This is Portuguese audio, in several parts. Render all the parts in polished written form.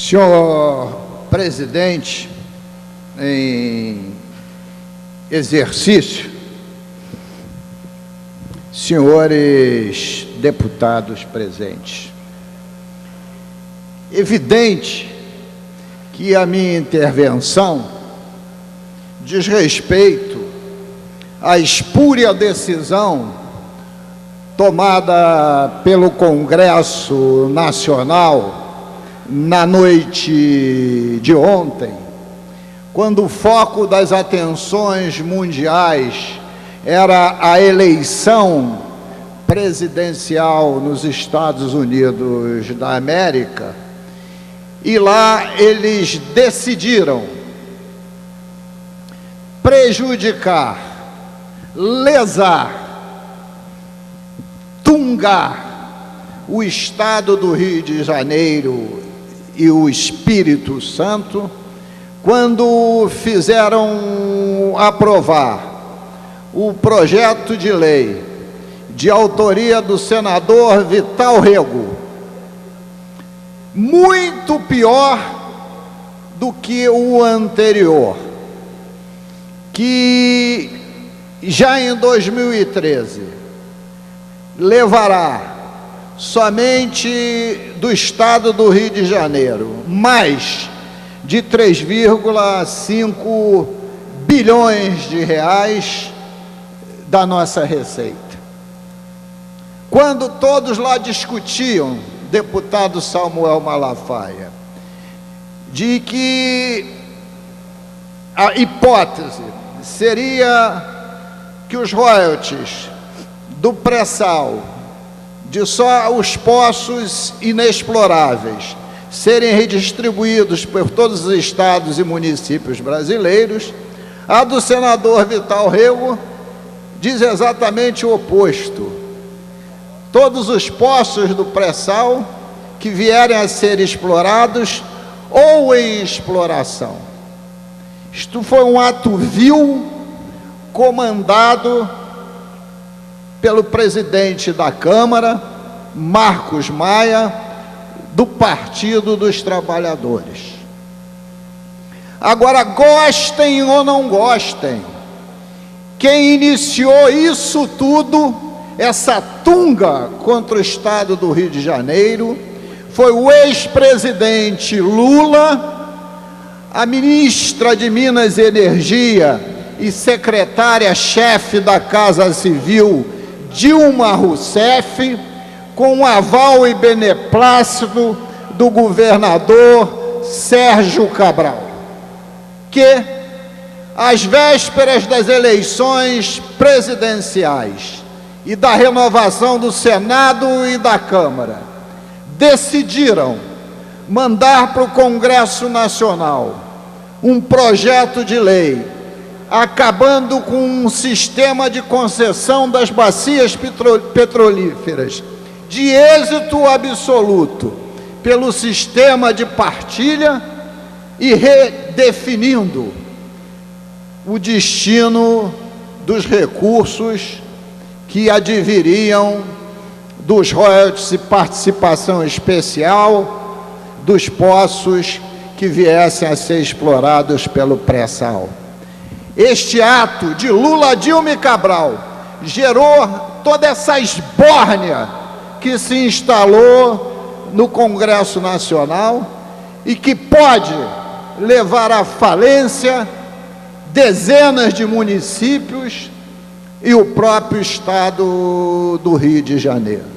Senhor presidente em exercício, senhores deputados presentes, evidente que a minha intervenção diz respeito à espúria decisão tomada pelo Congresso Nacional na noite de ontem, quando o foco das atenções mundiais era a eleição presidencial nos Estados Unidos da América, e lá eles decidiram prejudicar, lesar, tungar o Estado do Rio de Janeiro e o Espírito Santo, quando fizeram aprovar o projeto de lei de autoria do senador Vital Rego, muito pior do que o anterior, que já em 2013 levará somente do estado do Rio de Janeiro mais de 3,5 bilhões de reais da nossa receita. Quando todos lá discutiam, deputado Samuel Malafaia, de que a hipótese seria que os royalties do pré-sal, de só os poços inexploráveis serem redistribuídos por todos os estados e municípios brasileiros, a do senador Vital Rego diz exatamente o oposto. Todos os poços do pré-sal que vierem a ser explorados ou em exploração. Isto foi um ato vil comandado pelo presidente da Câmara, Marcos Maia, do Partido dos Trabalhadores. Agora, gostem ou não gostem, quem iniciou isso tudo, essa tunga contra o Estado do Rio de Janeiro, foi o ex-presidente Lula, a ministra de Minas e Energia e secretária-chefe da Casa Civil, Dilma Rousseff, com o aval e beneplácito do governador Sérgio Cabral, que, às vésperas das eleições presidenciais e da renovação do Senado e da Câmara, decidiram mandar para o Congresso Nacional um projeto de lei acabando com um sistema de concessão das bacias petrolíferas de êxito absoluto pelo sistema de partilha e redefinindo o destino dos recursos que adviriam dos royalties e participação especial dos poços que viessem a ser explorados pelo pré-sal. Este ato de Lula, Dilma e Cabral gerou toda essa esbórnia que se instalou no Congresso Nacional e que pode levar à falência dezenas de municípios e o próprio Estado do Rio de Janeiro.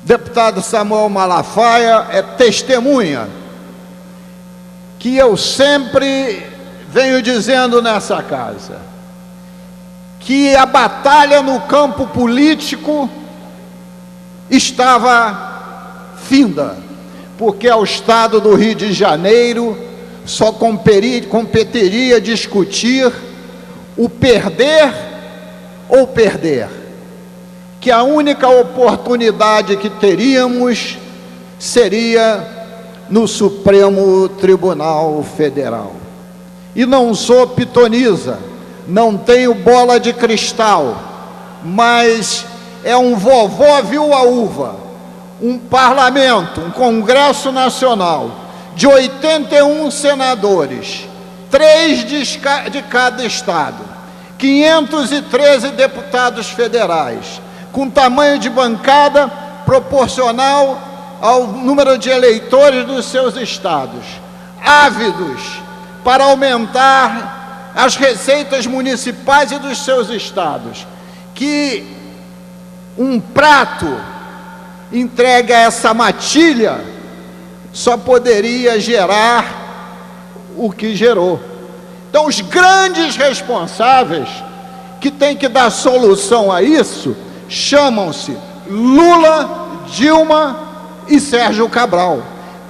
Deputado Samuel Malafaia é testemunha que eu sempre venho dizendo nessa casa, que a batalha no campo político estava finda, porque ao Estado do Rio de Janeiro só competiria discutir o perder ou perder, que a única oportunidade que teríamos seria no Supremo Tribunal Federal. E não sou pitonisa, não tenho bola de cristal, mas é um vovó viu a uva. um parlamento, um Congresso Nacional de 81 senadores, 3 de cada estado, 513 deputados federais, com tamanho de bancada proporcional ao número de eleitores dos seus estados, ávidos para aumentar as receitas municipais e dos seus estados, que um prato entregue a essa matilha só poderia gerar o que gerou. Então, os grandes responsáveis que têm que dar solução a isso chamam-se Lula, Dilma e Sérgio Cabral.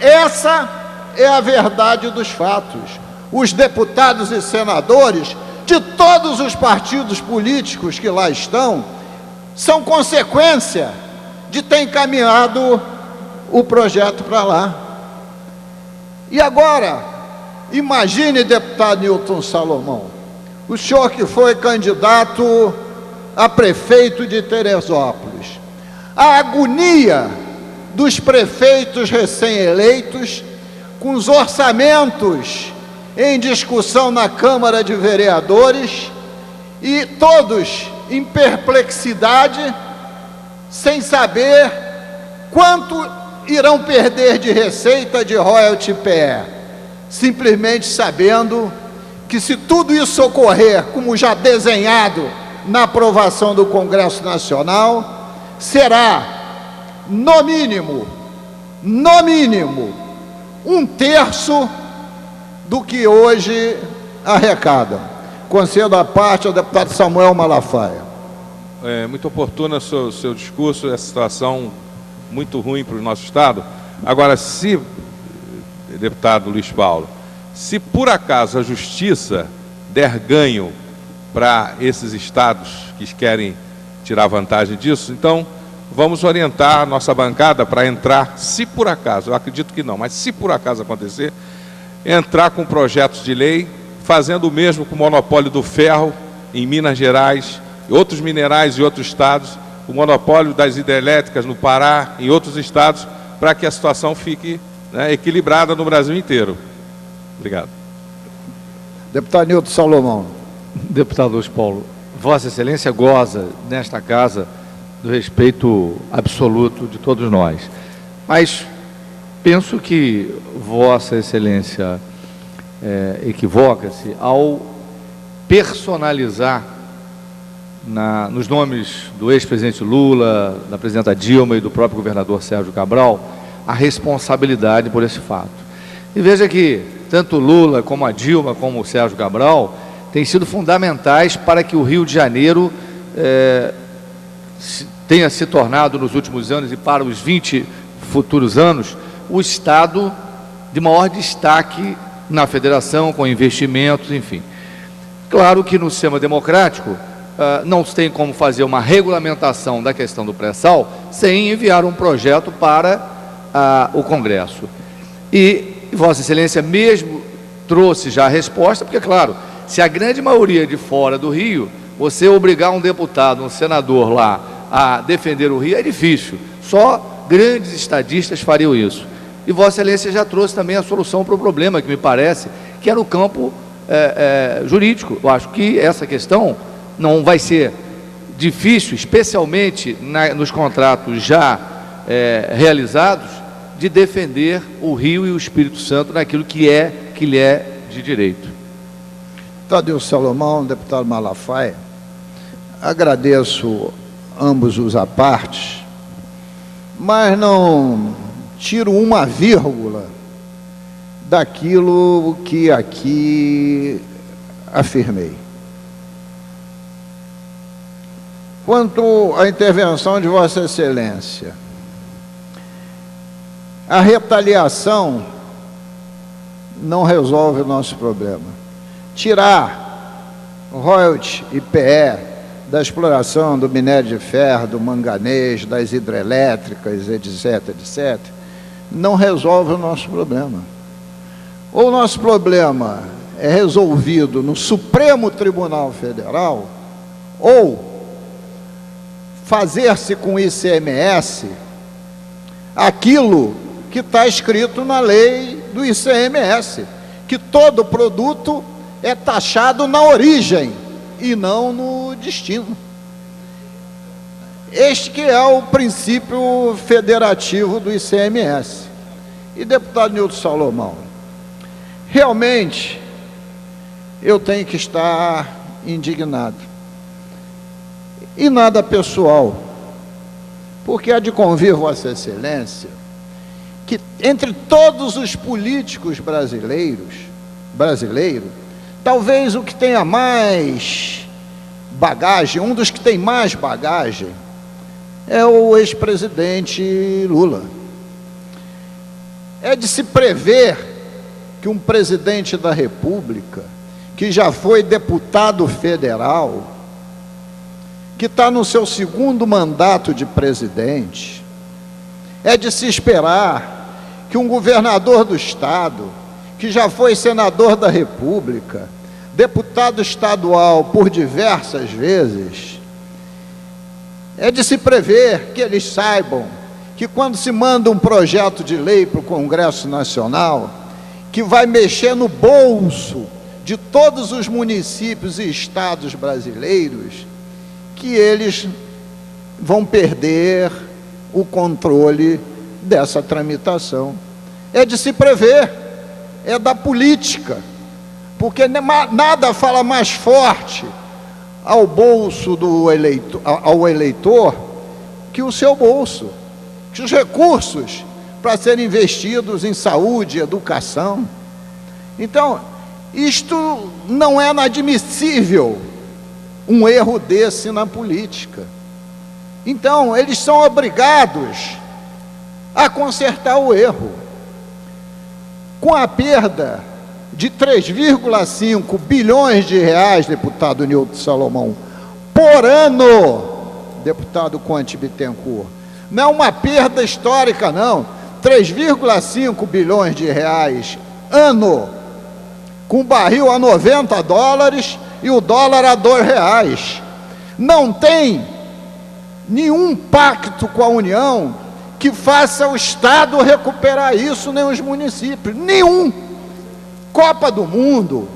Essa é a verdade dos fatos. Os deputados e senadores de todos os partidos políticos que lá estão são consequência de ter encaminhado o projeto para lá. E agora, imagine, deputado Newton Salomão, o senhor que foi candidato a prefeito de Teresópolis, a agonia dos prefeitos recém-eleitos, com os orçamentos em discussão na Câmara de Vereadores, e todos em perplexidade, sem saber quanto irão perder de receita de royalty PE, simplesmente sabendo que, se tudo isso ocorrer como já desenhado na aprovação do Congresso Nacional, será, no mínimo, 1/3 do que hoje arrecadam. Concedo a parte ao deputado Samuel Malafaia. É muito oportuno o seu discurso, essa situação muito ruim para o nosso Estado. Agora, se, deputado Luiz Paulo, se por acaso a Justiça der ganho para esses estados que querem tirar vantagem disso, então vamos orientar a nossa bancada para entrar, se por acaso, eu acredito que não, mas se por acaso acontecer, entrar com projetos de lei, fazendo o mesmo com o monopólio do ferro em Minas Gerais, outros minerais e outros estados, o monopólio das hidrelétricas no Pará, em outros estados, para que a situação fique, né, equilibrada no Brasil inteiro. Obrigado. Deputado Newton Salomão. Deputado Luiz Paulo, Vossa Excelência goza, nesta casa, do respeito absoluto de todos nós. Mas penso que Vossa Excelência equivoca-se ao personalizar nos nomes do ex-presidente Lula, da presidenta Dilma e do próprio governador Sérgio Cabral, a responsabilidade por esse fato. E veja que tanto Lula como a Dilma, como o Sérgio Cabral, têm sido fundamentais para que o Rio de Janeiro tenha se tornado, nos últimos anos e para os 20 futuros anos, o estado de maior destaque na federação, com investimentos, enfim. Claro que no sistema democrático não se tem como fazer uma regulamentação da questão do pré-sal sem enviar um projeto para o Congresso. E Vossa Excelência mesmo trouxe já a resposta, porque, claro, se a grande maioria de fora do Rio, você obrigar um deputado, um senador lá a defender o Rio é difícil. Só grandes estadistas fariam isso. E Vossa Excelência já trouxe também a solução para o problema, que me parece que é no campo jurídico. Eu acho que essa questão não vai ser difícil, especialmente nos contratos já realizados, de defender o Rio e o Espírito Santo naquilo que lhe é de direito. Deputado Salomão, deputado Malafaia, agradeço ambos os apartes, mas não tiro uma vírgula daquilo que aqui afirmei. Quanto à intervenção de Vossa Excelência, a retaliação não resolve o nosso problema. Tirar royalty e PE da exploração do minério de ferro, do manganês, das hidrelétricas, etc., etc., não resolve o nosso problema. Ou o nosso problema é resolvido no Supremo Tribunal Federal, ou fazer-se com ICMS aquilo que está escrito na lei do ICMS, que todo produto é taxado na origem e não no destino. Este que é o princípio federativo do ICMS. E, deputado Nilton Salomão, realmente eu tenho que estar indignado. E nada pessoal, porque há de convir Vossa Excelência que entre todos os políticos brasileiros, talvez o que tenha mais bagagem, um dos que tem mais bagagem, é o ex-presidente Lula. É de se prever que um presidente da República, que já foi deputado federal, que está no seu segundo mandato de presidente, é de se esperar que um governador do estado, que já foi senador da República, deputado estadual por diversas vezes, é de se prever que eles saibam que quando se manda um projeto de lei para o Congresso Nacional, que vai mexer no bolso de todos os municípios e estados brasileiros, que eles vão perder o controle dessa tramitação. É de se prever, é da política, porque nada fala mais forte ao bolso do eleitor, ao eleitor, que o seu bolso, que os recursos para serem investidos em saúde, educação. Então, isto não é inadmissível, um erro desse na política. Então, eles são obrigados a consertar o erro. Com a perda de 3,5 bilhões de reais, deputado Nilton Salomão, por ano, deputado Conte Bittencourt, não é uma perda histórica, não, 3,5 bilhões de reais ano, com o barril a $90 e o dólar a R$2. Não tem nenhum pacto com a União que faça o Estado recuperar isso, nem os municípios, nenhum. Copa do Mundo,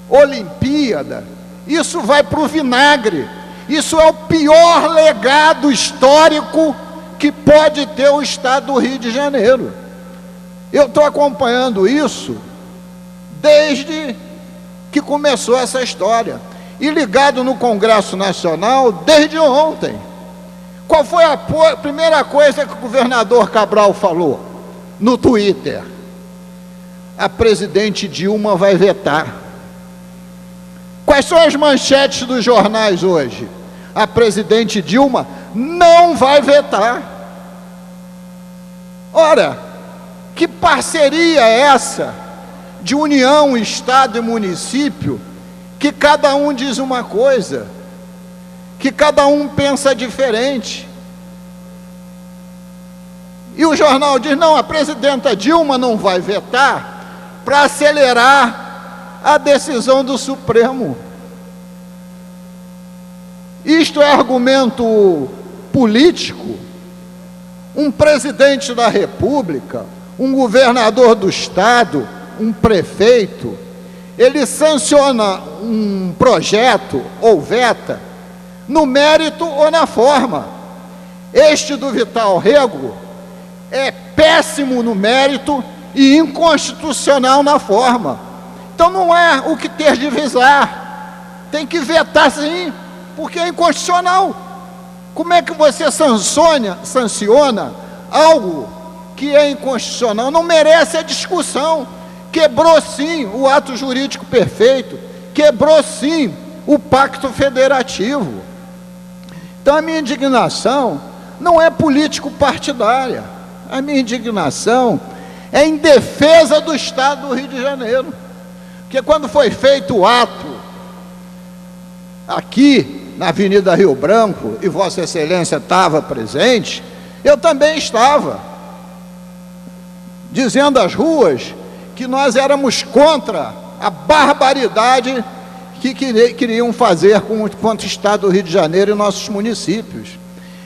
Olimpíada, isso vai para o vinagre. Isso é o pior legado histórico que pode ter o Estado do Rio de Janeiro. Eu estou acompanhando isso desde que começou essa história, e ligado no Congresso Nacional desde ontem. Qual foi a primeira coisa que o governador Cabral falou no Twitter? A presidente Dilma vai vetar. Quais são as manchetes dos jornais hoje? A presidente Dilma não vai vetar. Ora, que parceria é essa de União, Estado e município, que cada um diz uma coisa, que cada um pensa diferente? E o jornal diz, não, a presidenta Dilma não vai vetar para acelerar a decisão do Supremo. Isto é argumento político? Um presidente da República, um governador do Estado, um prefeito, ele sanciona um projeto ou veta no mérito ou na forma. Este do Vital Rego é péssimo no mérito e inconstitucional na forma. Então não é o que tergiversar, tem que vetar sim, porque é inconstitucional. Como é que você sanciona algo que é inconstitucional? Não merece a discussão. Quebrou sim o ato jurídico perfeito, quebrou sim o pacto federativo. Então a minha indignação não é político-partidária, a minha indignação é em defesa do Estado do Rio de Janeiro. Porque quando foi feito o ato aqui na Avenida Rio Branco, e Vossa Excelência estava presente, eu também estava, dizendo às ruas que nós éramos contra a barbaridade que queriam fazer contra o Estado do Rio de Janeiro e nossos municípios.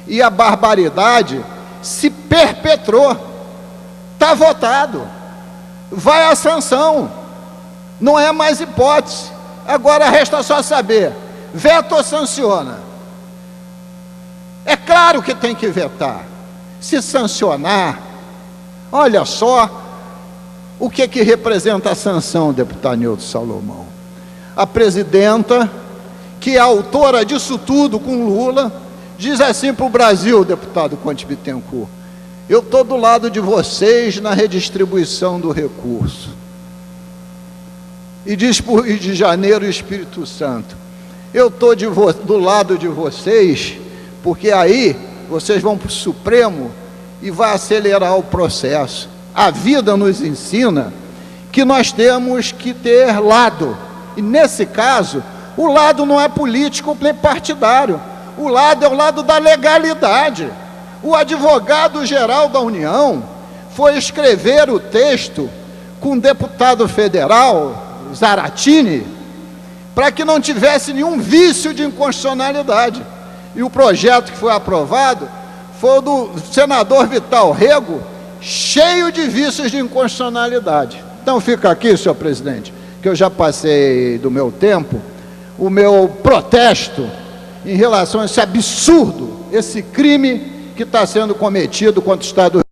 E a barbaridade se perpetrou, está votado, vai à sanção, não é mais hipótese. Agora resta só saber, veta ou sanciona? É claro que tem que vetar. Se sancionar, olha só o que representa a sanção, deputado Nilton Salomão. A presidenta, que é autora disso tudo com Lula, diz assim para o Brasil, deputado Conte Bittencourt: eu estou do lado de vocês na redistribuição do recurso. E diz para o Rio de Janeiro e Espírito Santo: eu estou do lado de vocês, porque aí vocês vão para o Supremo e vai acelerar o processo. A vida nos ensina que nós temos que ter lado, e nesse caso, o lado não é político nem partidário, o lado é o lado da legalidade. O advogado-geral da União foi escrever o texto com o deputado federal, Zaratini, para que não tivesse nenhum vício de inconstitucionalidade. E o projeto que foi aprovado foi o do senador Vital Rego, cheio de vícios de inconstitucionalidade. Então fica aqui, senhor presidente, que eu já passei do meu tempo, o meu protesto em relação a esse absurdo, esse crime que está sendo cometido contra o Estado do Rio.